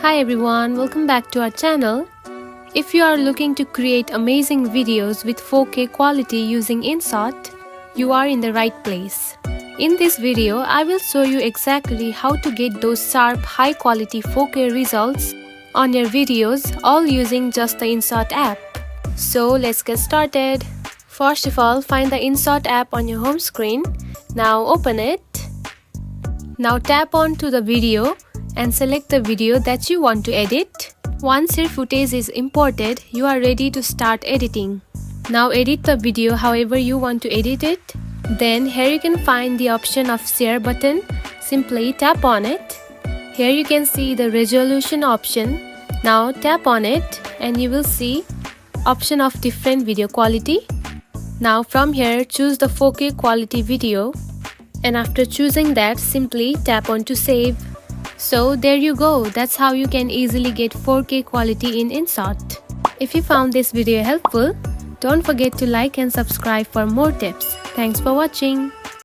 Hi everyone, welcome back to our channel. If you are looking to create amazing videos with 4K quality using InShot, you are in the right place. In this video, I will show you exactly how to get those sharp, high quality 4K results on your videos all using just the InShot app. So let's get started. First of all, find the InShot app on your home screen. Now open it. Now tap on to the video and select the video that you want to edit. Once your footage is imported, you are ready to start editing. Now edit the video however you want to edit it. Then here you can find the option of share button. Simply tap on it. Here you can see the resolution option. Now tap on it and you will see option of different video quality. Now from here choose the 4K quality video. And after choosing that, simply tap on to save. So there you go, that's how you can easily get 4K quality in InShot. If you found this video helpful, don't forget to like and subscribe for more tips. Thanks for watching.